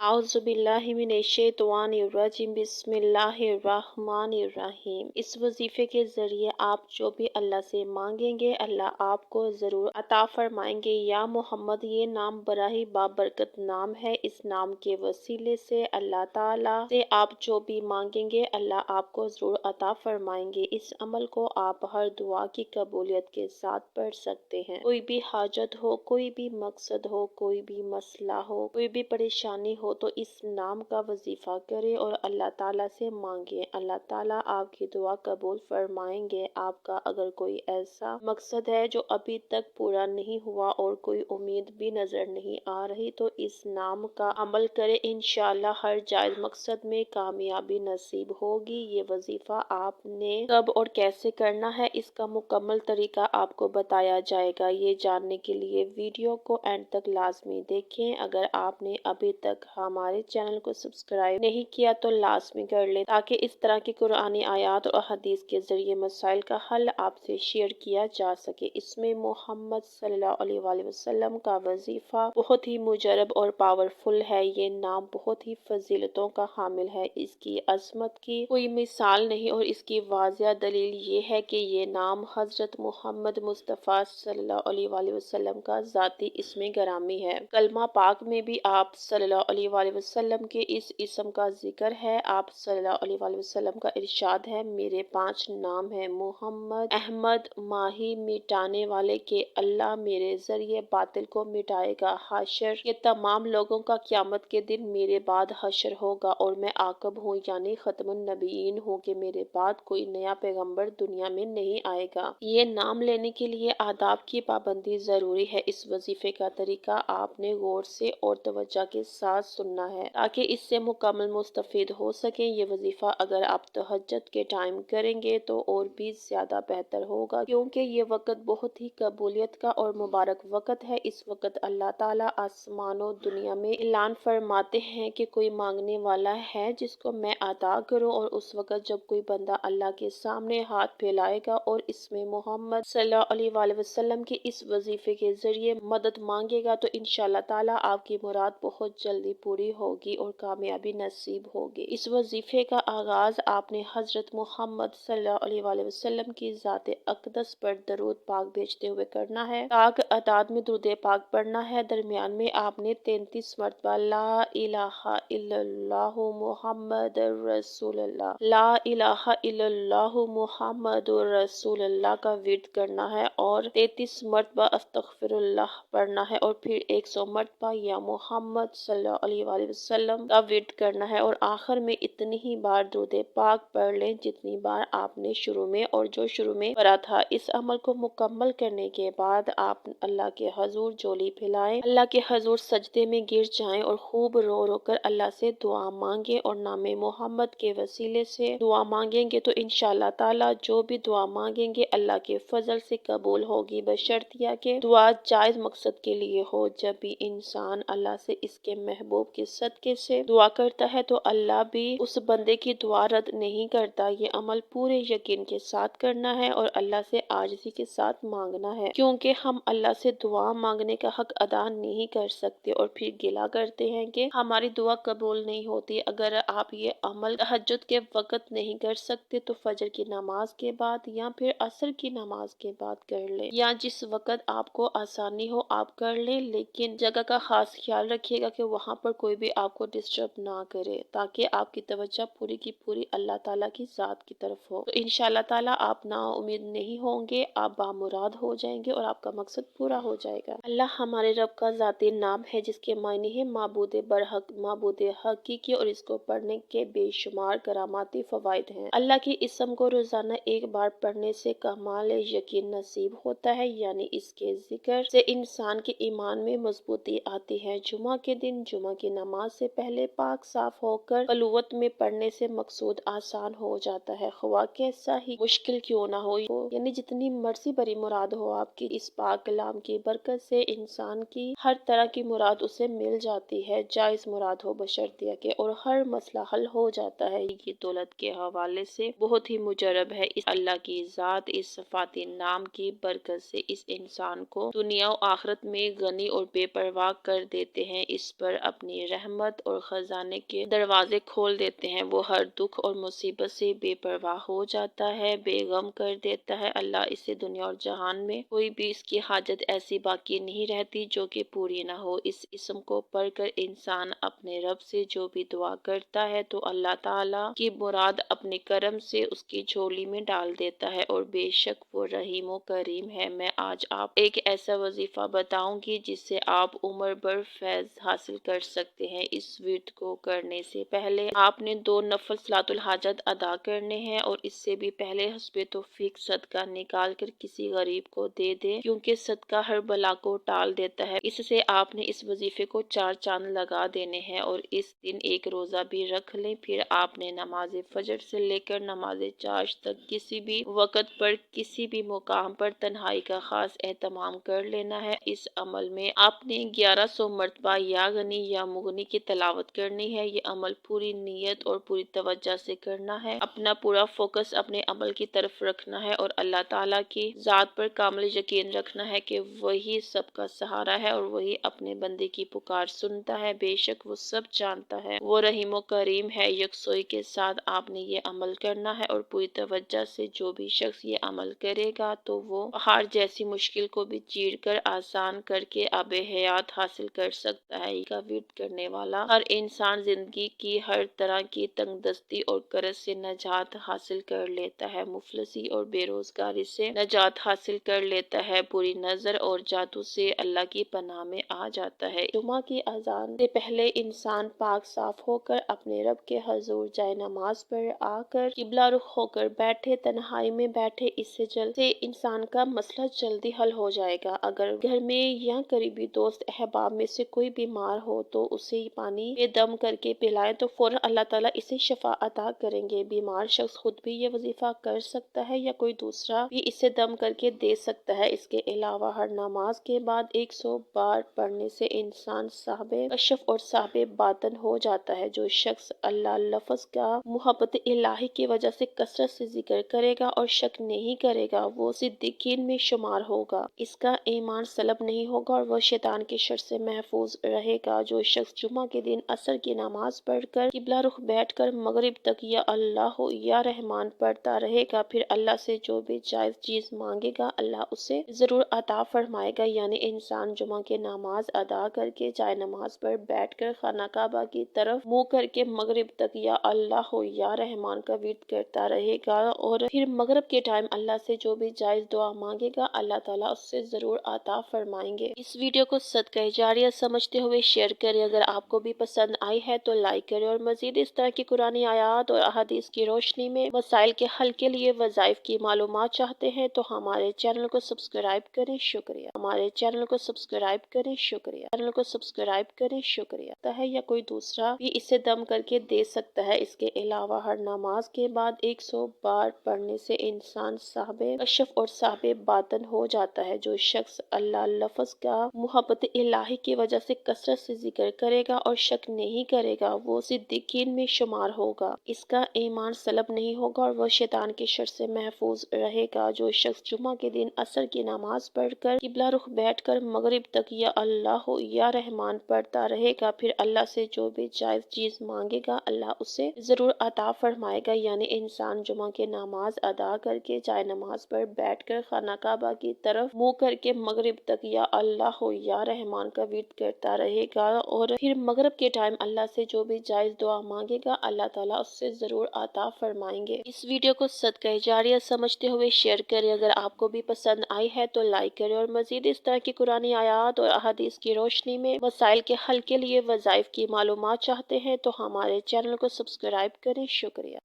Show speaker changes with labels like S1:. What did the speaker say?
S1: औज़ुबिल्लाहिमिनश्शैतानिर्रजीम बिस्मिल्लाहिर्रहमानिर्रहीम। इस वजीफे के ज़रिए आप जो भी अल्लाह से मांगेंगे अल्लाह आपको ज़रूर अता फरमाएंगे। या मोहम्मद ये नाम बड़ा ही बाबरकत नाम है। इस नाम के वसीले से अल्लाह ताला से आप जो भी मांगेंगे अल्लाह आपको ज़रूर अता फरमाएंगे। इस अमल को आप हर दुआ की कबूलियत के साथ पढ़ सकते हैं। कोई भी हाजत हो, कोई भी मकसद हो, कोई भी मसला हो, कोई भी परेशानी हो तो इस नाम का वजीफा करें और अल्लाह ताला से मांगे। अल्लाह ताला आपकी दुआ कबूल फरमाएंगे। आपका अगर कोई ऐसा मकसद है जो अभी तक पूरा नहीं हुआ और कोई उम्मीद भी नजर नहीं आ रही तो इस नाम का अमल करें। इंशाअल्लाह हर जायज मकसद में कामयाबी नसीब होगी। ये वजीफा आपने कब और कैसे करना है इसका मुकम्मल तरीका आपको बताया जाएगा। ये जानने के लिए वीडियो को एंड तक लाजमी देखें। अगर आपने अभी तक हमारे चैनल को सब्सक्राइब नहीं किया तो लाजमी कर लें ताकि इस तरह की कुरानी आयात और हदीस के जरिए मसाइल का हल आपसे शेयर किया जा सके। इसमें मोहम्मद सल्लल्लाहु अलैहि वसल्लम का वजीफा बहुत ही मुजरब और पावरफुल है। ये नाम बहुत ही फजीलतों का हामिल है। इसकी अजमत की कोई मिसाल नहीं और इसकी वाज़िया दलील ये है कि ये नाम हजरत मोहम्मद मुस्तफ़ा सल्लल्लाहु अलैहि वसल्लम का ज़ाती इसमें गरामी है। कलमा पाक में भी आप सल्लल्लाहु अलैहि वसल्लम के इस इसम का जिक्र है। आप सल्लल्लाहु अलैहि वसल्लम का इरशाद है, मेरे 5 नाम हैं मोहम्मद, अहमद, माही, मिटाने वाले के अल्लाह मेरे जरिए बातिल को मिटाएगा। हाशर, ये तमाम लोगों का क़यामत के दिन मेरे बाद हशर होगा और मैं आकब हूँ यानी खत्मुन नबीयीन हूँ कि मेरे बाद कोई नया पैगंबर दुनिया में नहीं आएगा। ये नाम लेने के लिए आदाब की पाबंदी जरूरी है। इस वजीफे का तरीका आपने गौर से और तवज्जो के साथ सुनना है ताकि इससे मुकम्मल मुस्तफीद हो सके। ये वजीफा अगर आप तहज्जुद के टाइम करेंगे तो और भी ज्यादा बेहतर होगा क्योंकि ये वक्त बहुत ही कबूलियत का और मुबारक वक्त है। इस वक्त अल्लाह ताला आसमानों दुनिया में ऐलान फरमाते हैं कि कोई मांगने वाला है जिसको मैं अता करूं और उस वक्त जब कोई बंदा अल्लाह के सामने हाथ फैलाएगा और इसमें मोहम्मद सल्लल्लाहु अलैहि वसल्लम के इस वजीफे के जरिए मदद मांगेगा तो इंशाअल्लाह ताला आपकी मुराद बहुत जल्दी पूरी होगी और कामयाबी नसीब होगी। इस वजीफे का आगाज आपने हजरत मोहम्मद सल्लल्लाहु अलैहि वसल्लम की ज़ात अक़दस पर दरूद पाक भेजते हुए करना है। पाक अताद में दुरूद पाक पढ़ना है। दरमियान में आपने 33 मरतबा ला इलाहा इल्लल्लाह मुहम्मदुर रसूलुल्लाह, ला इलाहा इल्लल्लाह मुहम्मदुर रसूलुल्लाह का विर्द करना है और 33 मरतबा अस्तगफिरुल्लाह पढ़ना है और फिर 100 मरतबा या मोहम्मद सल्लल्लाहु अलैहि वसल्लम का विर्द करना है और आखिर में इतनी ही बार दुरूद पाक पढ़ लें जितनी बार आपने शुरू में और जो शुरू में पढ़ा था। इस अमल को मुकम्मल करने के बाद आप अल्लाह के हजूर झोली फैलाएं, अल्लाह के हजूर सजदे में गिर जाएं और खूब रो रो कर अल्लाह से दुआ मांगे और नामे मोहम्मद के वसीले से दुआ मांगेंगे तो इंशाअल्लाह ताला जो भी दुआ मांगेंगे अल्लाह के फजल से कबूल होगी बशर्तिया के दुआ जायज मकसद के लिए हो। जब भी इंसान अल्लाह से इसके महबूब के सदके से दुआ करता है तो अल्लाह भी उस बंदे की दुआ रद्द नहीं करता। ये अमल पूरे यकीन के साथ करना है और अल्लाह से आजिज़ी के साथ मांगना है क्योंकि हम अल्लाह से दुआ मांगने का हक अदा नहीं कर सकते और फिर गिला करते हैं कि हमारी दुआ कबूल नहीं होती। अगर आप ये अमल तहज्जुद के वक्त नहीं कर सकते तो फजर की नमाज के बाद या फिर असर की नमाज के बाद कर ले या जिस वक्त आपको आसानी हो आप कर ले, लेकिन जगह का खास ख्याल रखिएगा कि वहाँ पर कोई भी आपको डिस्टर्ब ना करे ताकि आपकी तवज्जो पूरी की पूरी अल्लाह ताला की ज़ात की तरफ हो। तो इंशाअल्लाह ताला आप ना उम्मीद नहीं होंगे, आप बामुराद हो जाएंगे और आपका मकसद पूरा हो जाएगा। अल्लाह हमारे रब का ज़ाती नाम है जिसके मायने है माबूद बरहक, माबूद हकीकी और इसको पढ़ने के बेशुमार करामाती फवाइद हैं। अल्लाह की इसम को रोजाना एक बार पढ़ने से कमाल यकीन नसीब होता है यानी इसके जिक्र से इंसान के ईमान में मजबूती आती है। जुमा के दिन जुमा की नमाज से पहले पाक साफ होकर खलूवत में पढ़ने से मकसूद आसान हो जाता है। ख्वाह कैसा ही मुश्किल क्यों ना हो यानी जितनी मर्जी बड़ी मुराद हो आपकी, इस पाक कलाम की बरकत से इंसान की हर तरह की मुराद उसे मिल जाती है, जायज मुराद हो बशर्तिया के, और हर मसला हल हो जाता है। ये दौलत के हवाले से बहुत ही मुजरब है। इस अल्लाह की ज़ात इस सफाती नाम की बरकत से इस इंसान को दुनिया और आखिरत में गनी और बेपरवाह कर देते हैं। इस पर अपनी اپنی رحمت اور خزانے کے دروازے کھول دیتے ہیں۔ وہ ہر دکھ اور مصیبت سے بے پرواہ ہو جاتا ہے، بے غم کر دیتا ہے۔ اللہ اسے دنیا اور جہان میں کوئی بھی اس کی حاجت ایسی باقی نہیں رہتی جو کہ پوری نہ ہو۔ اس اسم کو پڑھ کر انسان اپنے رب سے جو بھی دعا کرتا ہے تو اللہ تعالیٰ کی مراد اپنے کرم سے اس کی جھولی میں ڈال دیتا ہے، اور بے شک وہ رحیم و کریم ہے۔ میں آج آپ ایک ایسا وظیفہ بتاؤں گی جس سے آپ عمر بھر فیض حاصل کر سکتے ہیں۔ اس ورد کو کرنے سے پہلے آپ نے 2 نفل صلاۃ الحاجت ادا کرنے ہیں، اور اس سے بھی پہلے حسب توفیق صدقہ نکال کر کسی غریب کو دے دیں، کیونکہ صدقہ ہر بلا کو ٹال دیتا ہے۔ اس سے آپ نے اس وظیفے کو 4 چاند لگا دینے ہیں، اور اس دن ایک روزہ بھی رکھ لیں۔ پھر آپ نے نماز فجر سے لے کر نماز چاشت تک کسی بھی وقت پر کسی بھی مقام پر تنہائی کا خاص اہتمام کر لینا ہے۔ اس عمل میں آپ نے 1100 مرتبہ یا غنی یا مغنی کی تلاوت کرنی ہے۔ یہ عمل پوری نیت اور پوری توجہ سے کرنا ہے، اپنا پورا فوکس اپنے عمل کی طرف رکھنا ہے، اور اللہ تعالیٰ کی ذات پر کامل یقین رکھنا ہے کہ وہی سب کا سہارا ہے، اور وہی اپنے بندے کی پکار سنتا ہے۔ بے شک وہ سب جانتا ہے، وہ رحیم و کریم ہے۔ یکسوئی کے ساتھ آپ نے یہ عمل کرنا ہے، اور پوری توجہ سے جو بھی شخص یہ عمل کرے گا تو وہ پہاڑ جیسی مشکل کو بھی چیر کر آسان کر کے آب حیات حاصل کر سکتا ہے۔ کا ورد کرنے والا ہر انسان زندگی کی ہر طرح کی تنگ دستی اور قرض سے نجات حاصل کر لیتا ہے، مفلسی اور بے روزگاری سے نجات حاصل کر لیتا ہے، بری نظر اور جادو سے اللہ کی پناہ میں آ جاتا ہے۔ جمعہ کی اذان سے پہلے انسان پاک صاف ہو کر اپنے رب کے حضور جائے نماز پر آ کر قبلہ رخ ہو کر بیٹھے، تنہائی میں بیٹھے۔ اس سے جلد سے انسان کا مسئلہ جلدی حل ہو جائے گا۔ اگر گھر میں یا قریبی دوست احباب میں سے کوئی بیمار ہو تو اسے پانی پہ دم کر کے پلائیں تو فوراً اللہ تعالیٰ اسے شفا عطا کریں گے۔ بیمار شخص خود بھی یہ وظیفہ کر سکتا ہے یا کوئی دوسرا بھی اسے دم کر کے دے سکتا ہے۔ اس کے علاوہ ہر نماز کے بعد 100 بار پڑھنے سے انسان صاحب کشف اور صاحب باطن ہو جاتا ہے۔ جو شخص اللہ لفظ کا محبت الہی کی وجہ سے کثرت سے ذکر کرے گا اور شک نہیں کرے گا، وہ صدیقین میں شمار ہوگا، اس کا ایمان سلب نہیں ہوگا، اور وہ شیطان کے شر سے محفوظ رہے گا۔ جو شخص جمعہ کے دن عصر کی نماز پڑھ کر قبلہ رخ بیٹھ کر مغرب تک یا اللہ یا رحمان پڑھتا رہے گا، پھر اللہ سے جو بھی جائز چیز مانگے گا اللہ اسے ضرور عطا فرمائے گا۔ یعنی انسان جمعہ کی نماز ادا کر کے جائے نماز پر بیٹھ کر خانہ کعبہ کی طرف منہ کر کے مغرب تک یا اللہ یا رحمان کا ورد کرتا رہے گا، اور پھر مغرب کے ٹائم اللہ سے جو بھی جائز دعا مانگے گا اللہ تعالیٰ اس سے ضرور عطا فرمائیں گے۔ اس ویڈیو کو صدقہ جاریہ سمجھتے ہوئے شیئر کریں۔ اگر آپ کو بھی پسند آئی ہے تو لائک کریں، اور مزید اس طرح کی قرآنی آیات اور احادیث کی روشنی میں مسائل کے حل کے لیے وظائف کی معلومات چاہتے ہیں تو ہمارے چینل کو سبسکرائب کریں۔ شکریہ۔ ہمارے چینل کو سبسکرائب کریں۔ شکریہ۔ چینل کو سبسکرائب کریں۔ شکریہ۔ ہے یا کوئی دوسرا بھی اسے دم کر کے دے سکتا ہے۔ اس کے علاوہ ہر نماز کے بعد 100 بار پڑھنے سے انسان صاحب کشف اور صاحب باطن ہو جاتا ہے۔ جو شخص اللہ لفظ کا محبت الہی کی وجہ سے کثرت سے ذکر کرے گا اور شک نہیں کرے گا، وہ صدیقین میں شمار ہوگا، اس کا ایمان سلب نہیں ہوگا، اور وہ شیطان کے شر سے محفوظ رہے گا۔ جو شخص جمعہ کے دن عصر کی نماز پڑھ کر قبلہ رخ بیٹھ کر مغرب تک یا اللہ یا رحمان پڑھتا رہے گا، پھر اللہ سے جو بھی جائز چیز مانگے گا اللہ اسے ضرور عطا فرمائے گا۔ یعنی انسان جمعہ کی نماز ادا کر کے جائے نماز پر بیٹھ کر خانہ کعبہ کی طرف منہ کر کے مغرب تک یا اللہ یا رحمان کا ورد کرتا رہے گا، اور پھر مغرب کے ٹائم اللہ سے جو بھی جائز دعا مانگے گا اللہ تعالیٰ اس سے ضرور عطا فرمائیں گے۔ اس ویڈیو کو صدقہ جاریہ سمجھتے ہوئے شیئر کریں۔ اگر آپ کو بھی پسند آئی ہے تو لائک کریں، اور مزید اس طرح کی قرآنی آیات اور احادیث کی روشنی میں مسائل کے حل کے لیے وظائف کی معلومات چاہتے ہیں تو ہمارے چینل کو سبسکرائب کریں۔ شکریہ۔